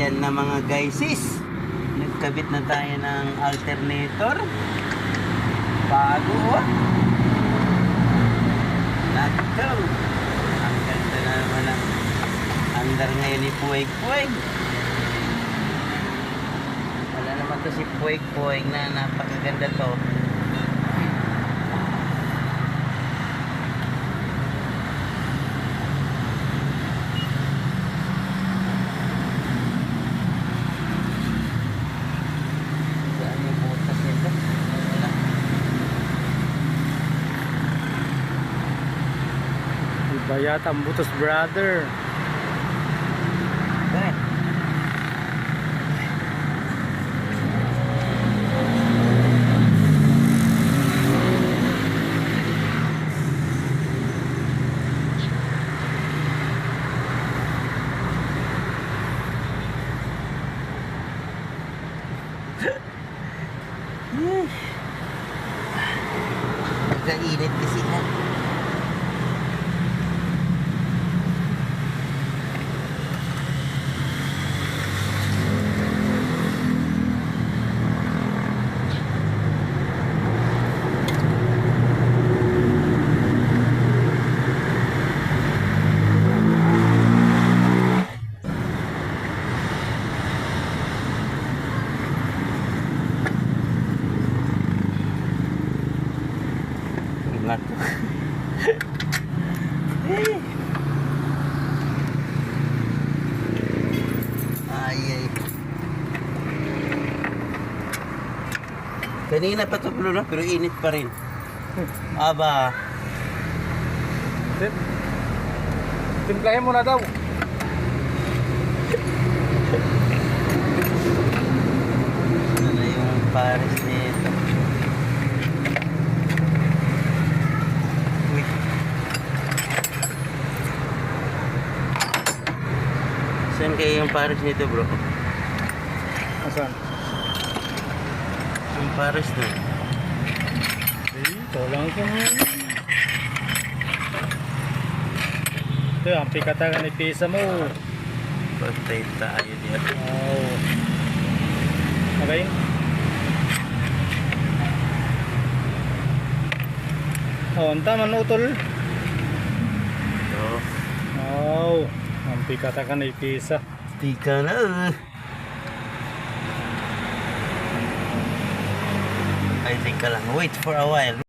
Ayan na mga guysis. Nagkabit na tayo ng alternator. Bago oh. Nagkaw. Ang ganda na naman ang andar ngayon ni Puweg Puweg. Wala naman to si Puweg Puweg na napakaganda to. Iba yata ang butos, brother. Okay. Pagkainit kasi ha. Naku. Ay. Kanina pa ito na pero init pa rin. Aba. Timplahin mo na daw. Ano na yung pares nito? Uy. Saan kayo yung pares nito, bro? Asan? Yung pares na. Ito lang ito. Ito, ang pikatagan ni pisa mo. Patay tayo niya. Wow. Okay. Oh, ang tama utol. Ito. Wow. Ang pikatagan ni pisa. Tika na. I think ka lang. Wait for a while.